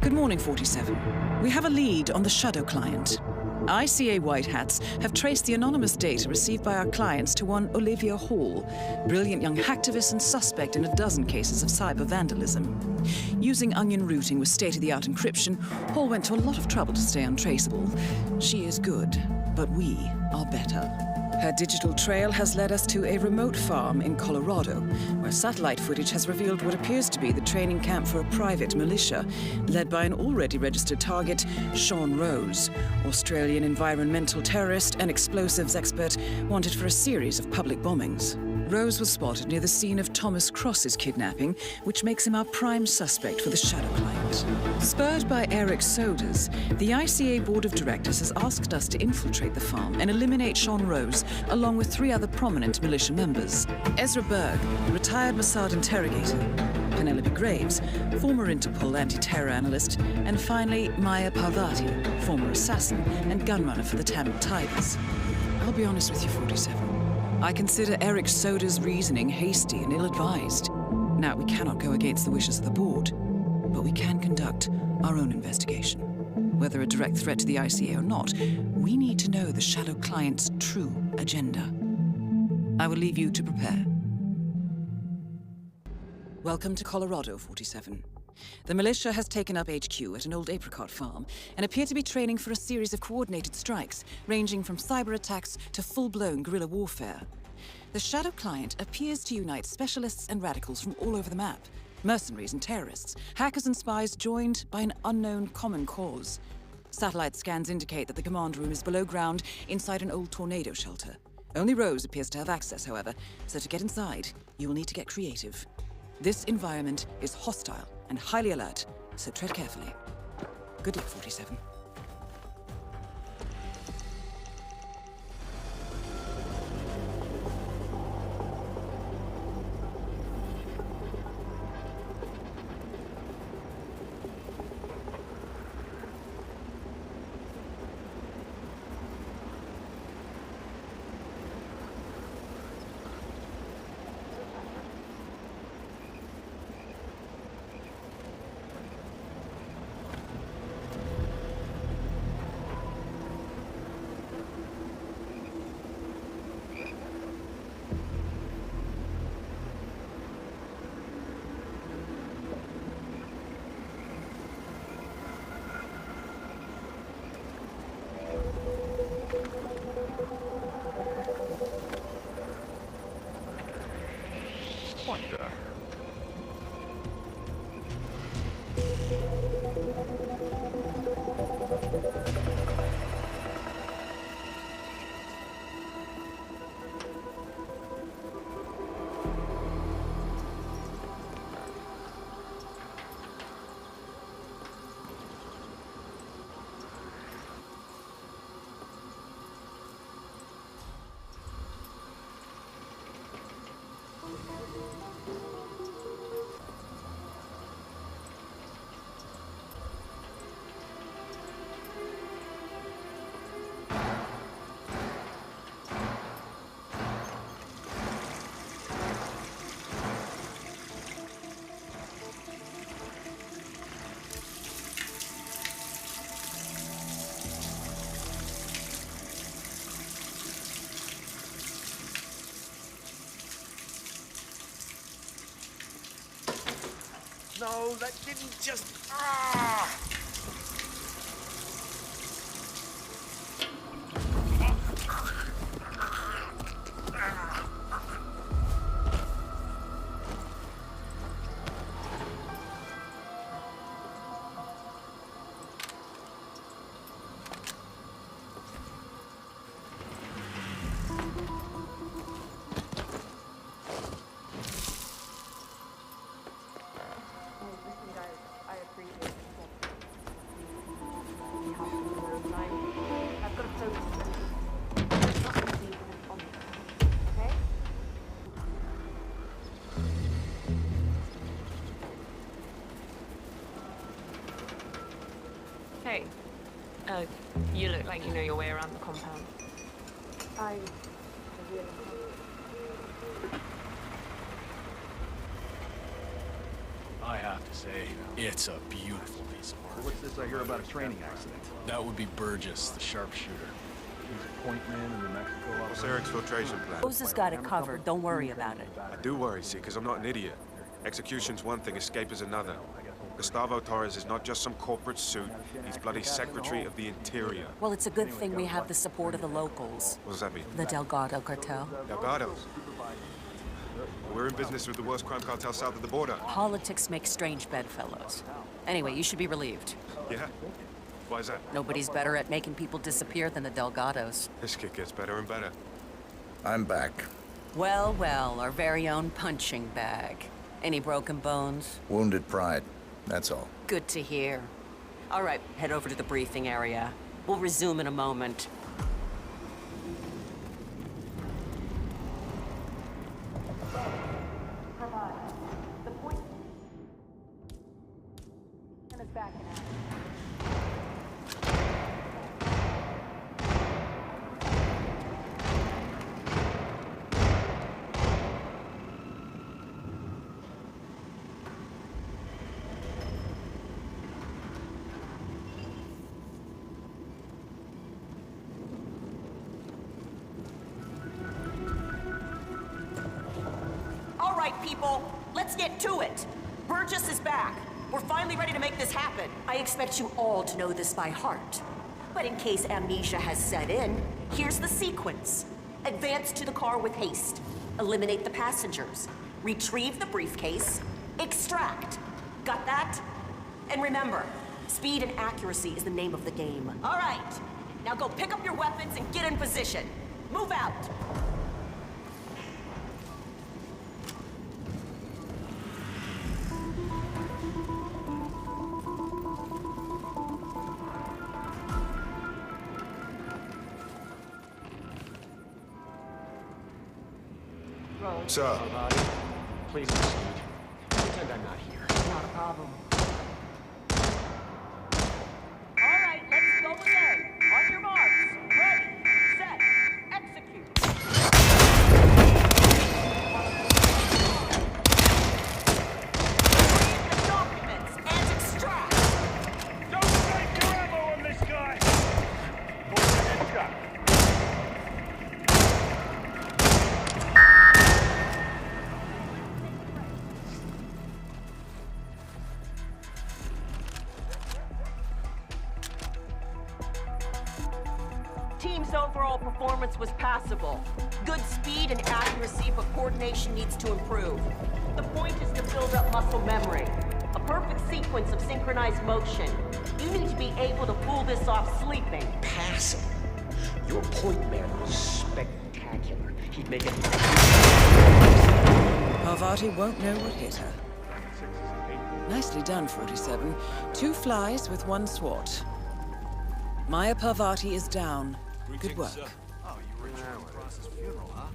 Good morning, 47. We have a lead on the Shadow client. ICA White Hats have traced the anonymous data received by our clients to one Olivia Hall, brilliant young hacktivist and suspect in a dozen cases of cyber vandalism. Using onion routing with state-of-the-art encryption, Hall went to a lot of trouble to stay untraceable. She is good, but we are better. Her digital trail has led us to a remote farm in Colorado, where satellite footage has revealed what appears to be the training camp for a private militia, led by an already registered target, Sean Rose, Australian environmental terrorist and explosives expert wanted for a series of public bombings. Rose was spotted near the scene of Thomas Cross's kidnapping, which makes him our prime suspect for the Shadow client. Spurred by Eric Soders, the ICA Board of Directors has asked us to infiltrate the farm and eliminate Sean Rose, along with 3 other prominent militia members. Ezra Berg, retired Mossad interrogator, Penelope Graves, former Interpol anti-terror analyst, and finally Maya Parvati, former assassin and gunrunner for the Tamil Tigers. I'll be honest with you, 47. I consider Eric Soda's reasoning hasty and ill-advised. Now, we cannot go against the wishes of the board, but we can conduct our own investigation. Whether a direct threat to the ICA or not, we need to know the Shadow client's true agenda. I will leave you to prepare. Welcome to Colorado, 47. The militia has taken up HQ at an old apricot farm and appear to be training for a series of coordinated strikes, ranging from cyber attacks to full-blown guerrilla warfare. The Shadow client appears to unite specialists and radicals from all over the map, mercenaries and terrorists, hackers and spies joined by an unknown common cause. Satellite scans indicate that the command room is below ground inside an old tornado shelter. Only Rose appears to have access, however, so to get inside, you will need to get creative. This environment is hostile and highly alert, so tread carefully. Good luck, 47. Wonder. No, that didn't just... Ah! Hey, you look like you know your way around the compound. I really I have to say, it's a beautiful piece of work. latest I hear about a training accident. That would be Burgess, the sharpshooter. He's a point man in New Mexico. What's Eric's filtration plan? Rose has got it covered. Don't worry about it. I do worry, see, because I'm not an idiot. Execution's one thing, escape is another. Gustavo Torres is not just some corporate suit. He's bloody Secretary of the Interior. Well, it's a good thing we have the support of the locals. What does that mean? The Delgado cartel. Delgados. We're in business with the worst crime cartel south of the border. Politics make strange bedfellows. Anyway, you should be relieved. Yeah? Why is that? Nobody's better at making people disappear than the Delgados. This kid gets better and better. I'm back. Well, well, our very own punching bag. Any broken bones? Wounded pride, that's all. Good to hear. All right, head over to the briefing area. We'll resume in a moment. The point is back in action. All right, people, let's get to it. Burgess is back. We're finally ready to make this happen. I expect you all to know this by heart. But in case amnesia has set in, here's the sequence. Advance to the car with haste. Eliminate the passengers. Retrieve the briefcase. Extract. Got that? And remember, speed and accuracy is the name of the game. All right, now go pick up your weapons and get in position. Move out. Sir. Please proceed. Pretend I'm not here. Not a problem. All right, let's go again. On your marks. Ready, set, execute. Read the documents and extract. Don't waste your ammo on this guy! Go ahead and shot. Team's overall performance was passable. Good speed and accuracy, but coordination needs to improve. The point is to build up muscle memory. A perfect sequence of synchronized motion. You need to be able to pull this off sleeping. Passive. Your point man was spectacular. He'd make it. Parvati won't know what hit her. Nicely done, 47. 2 flies with 1 swat. Maya Parvati is down. Good work. Oh, you were at Ross's funeral, huh?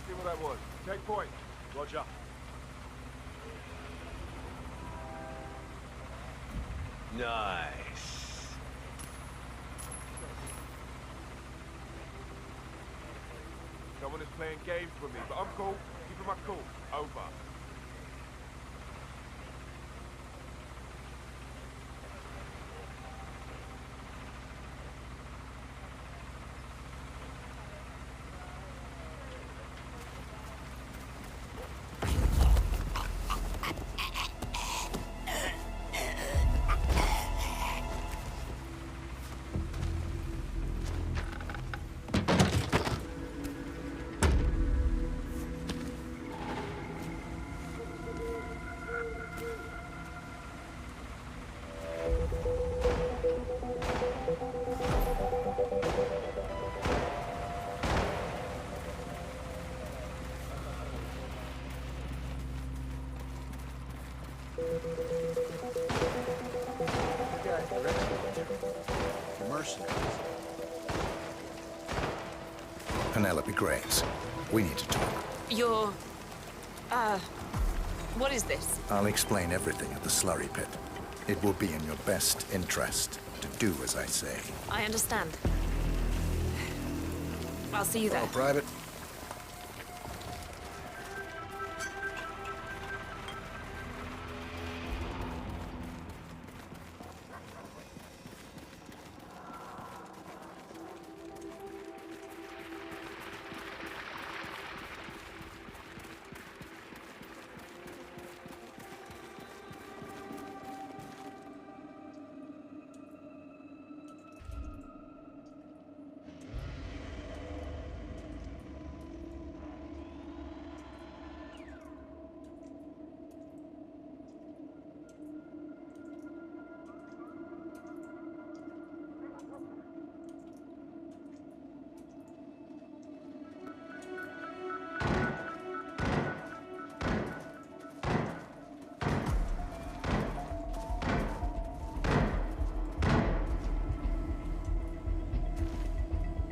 See what that was. Take point. Roger. Nice. Someone is playing games with me, but I'm cool. Keeping my cool. Over. Penelope Graves, we need to talk. You're... what is this? I'll explain everything at the slurry pit. It will be in your best interest to do as I say. I understand. I'll see you there. Oh, Private.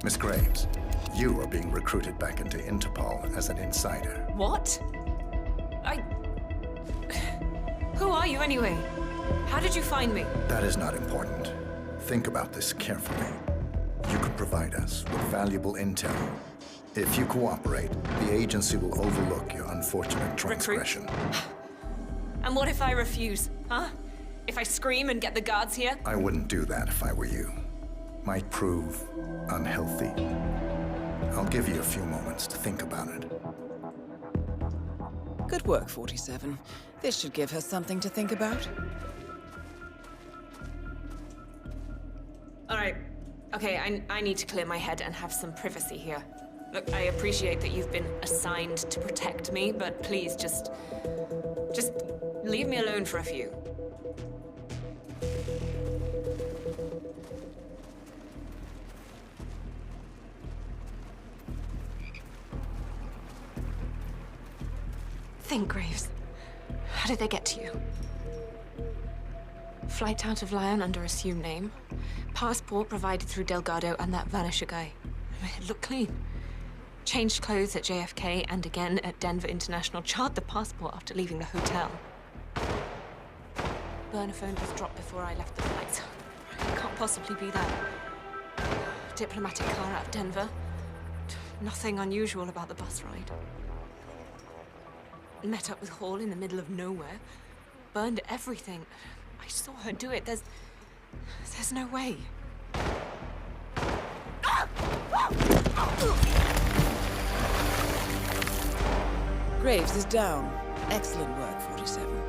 Miss Graves, you are being recruited back into Interpol as an insider. What? Who are you anyway? How did you find me? That is not important. Think about this carefully. You could provide us with valuable intel. If you cooperate, the agency will overlook your unfortunate transgression. And what if I refuse, huh? If I scream and get the guards here? I wouldn't do that if I were you. Might prove unhealthy. I'll give you a few moments to think about it. Good work, 47. This should give her something to think about. All right. Okay, I need to clear my head and have some privacy here. Look, I appreciate that you've been assigned to protect me, but please just leave me alone for a few. Think, Graves. How did they get to you? Flight out of Lyon under assumed name. Passport provided through Delgado and that Vanisher guy. It looked clean. Changed clothes at JFK and again at Denver International. Charred the passport after leaving the hotel. Burner phone was dropped before I left the flight. It can't possibly be that. Diplomatic car out of Denver. Nothing unusual about the bus ride. Met up with Hall in the middle of nowhere. Burned everything. I saw her do it. There's no way. Graves is down. Excellent work, 47.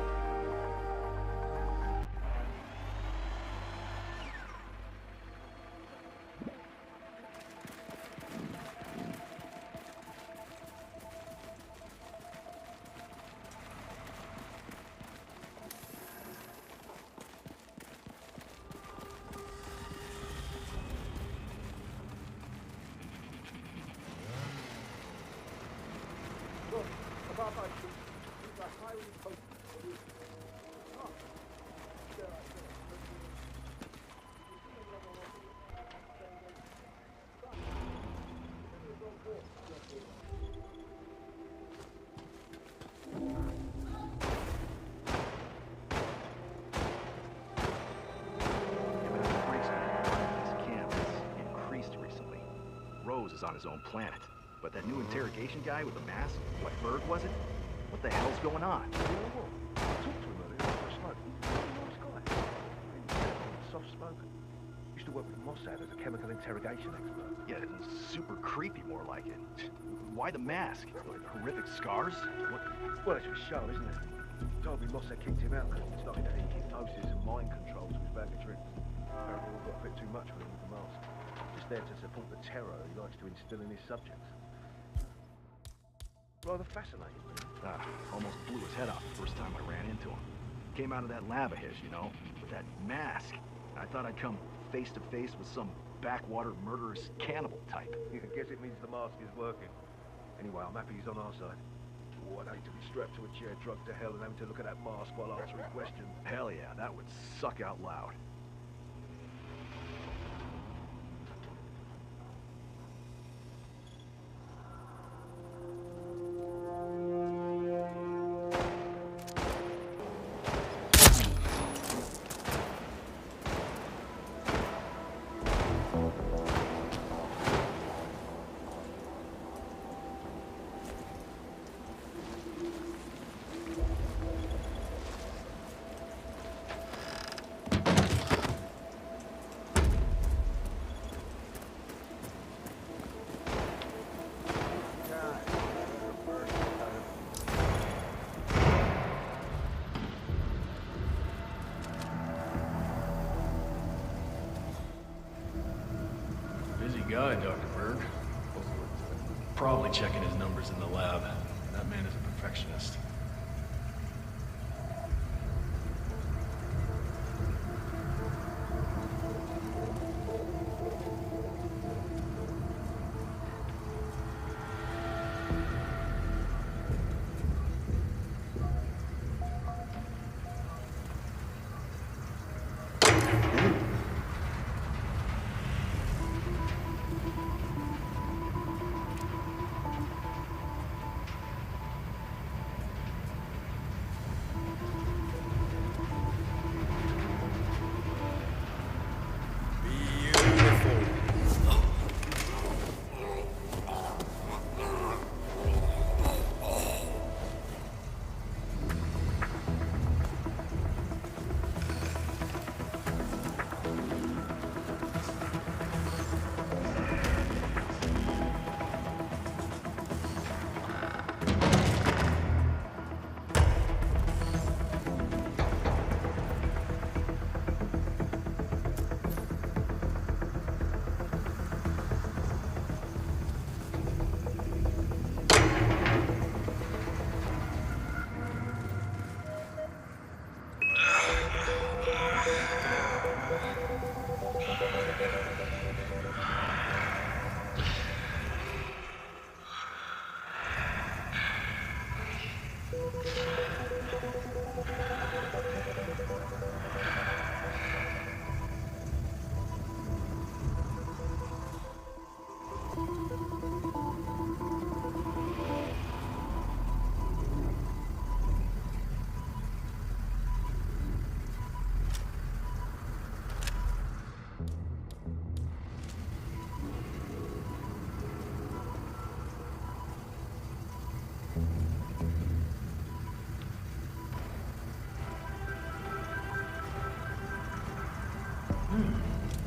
Is on his own planet. But that new interrogation guy with the mask, what Berg was it? What the hell's going on? You know what? I talked to him earlier after I spoke. He's a really nice guy. Really soft-spoken. Used to work with Mossad as a chemical interrogation expert. Yeah, super creepy more like it. Why the mask? Like, horrific scars? What? Well, it's for show, isn't it? Told me Mossad kicked him out because he's not into any hypnosis and mind control to his bag of tricks. Apparently all got a bit too much for him with the mask. Just there to support the terror he likes to instill in his subjects. Rather fascinating, really. Almost blew his head off the first time I ran into him. Came out of that lab of his, you know, with that mask. I thought I'd come face to face with some backwater murderous cannibal type. I guess it means the mask is working. Anyway, I'm happy he's on our side. Oh, I'd hate to be strapped to a chair, drugged to hell, and having to look at that mask while answering questions. Hell yeah, that would suck out loud. Guy, Dr. Berg. Probably checking his numbers in the lab. That man is a perfectionist.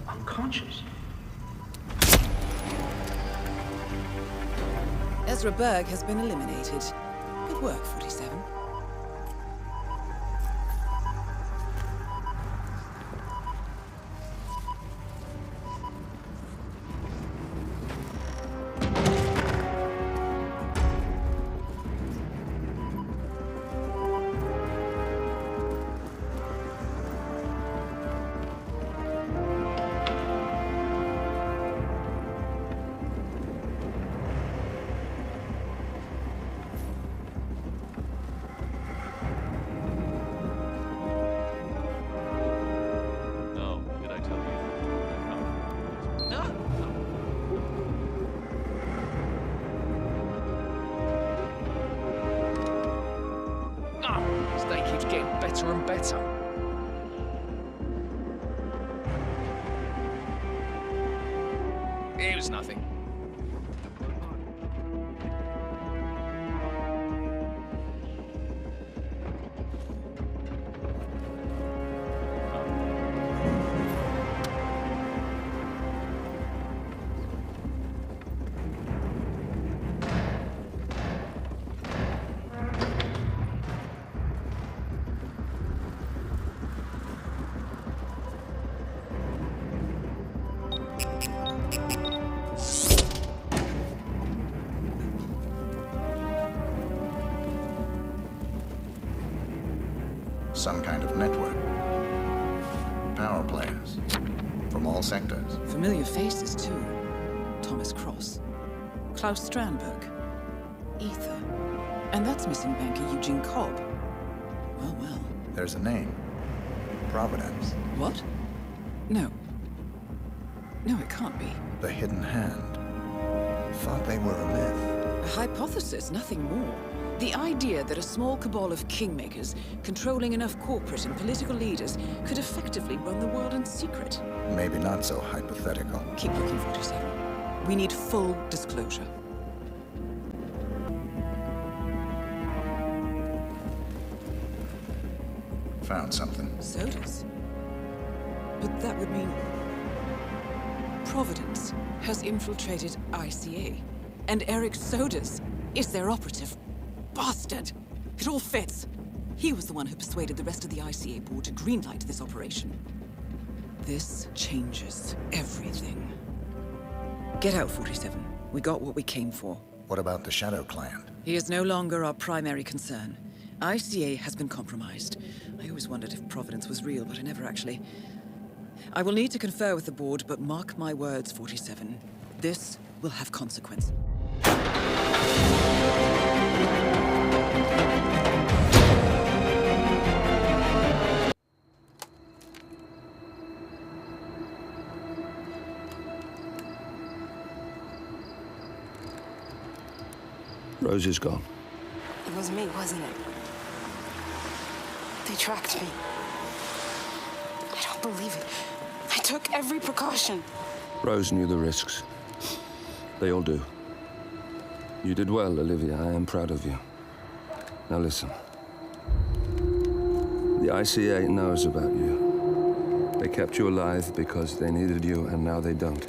Unconscious. Ezra Berg has been eliminated. Good work, 47. Better and better. It was nothing. Some kind of network. Power players. From all sectors. Familiar faces, too. Thomas Cross. Klaus Strandberg. Ether. And that's missing banker Eugene Cobb. Well, well. There's a name. Providence. What? No. No, it can't be. The Hidden Hand. Thought they were a myth. A hypothesis, nothing more. The idea that a small cabal of kingmakers, controlling enough corporate and political leaders, could effectively run the world in secret. Maybe not so hypothetical. Keep looking, 47. We need full disclosure. Found something. Sodas? But that would mean Providence has infiltrated ICA. And Eric Sodas is their operative. Bastard! It all fits. He was the one who persuaded the rest of the ICA board to greenlight this operation. This changes everything. Get out, 47. We got what we came for. What about the Shadow Client? He is no longer our primary concern. ICA has been compromised. I always wondered if Providence was real, but I never actually... I will need to confer with the board, but mark my words, 47. This will have consequence. Rose is gone. It was me, wasn't it? They tracked me. I don't believe it. I took every precaution. Rose knew the risks. They all do. You did well, Olivia. I am proud of you. Now listen. The ICA knows about you. They kept you alive because they needed you, and now they don't.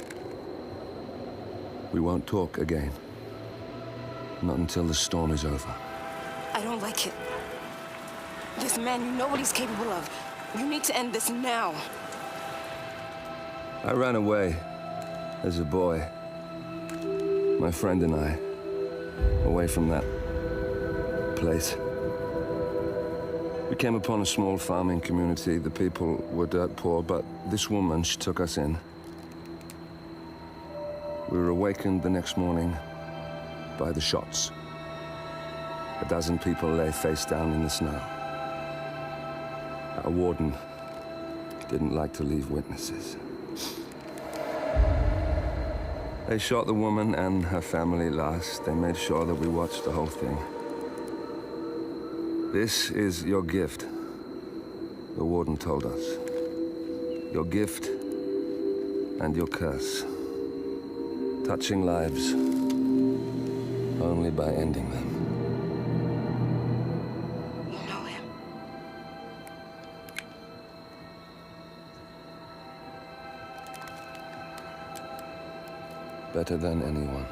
We won't talk again. Not until the storm is over. I don't like it. This man, you know what he's capable of. You need to end this now. I ran away as a boy. My friend and I. Away from that place. We came upon a small farming community. The people were dirt poor, but this woman, she took us in. We were awakened the next morning by the shots. A dozen people lay face down in the snow. Our warden didn't like to leave witnesses. They shot the woman and her family last. They made sure that we watched the whole thing. This is your gift, the warden told us. Your gift and your curse. Touching lives only by ending them. You know him. Better than anyone.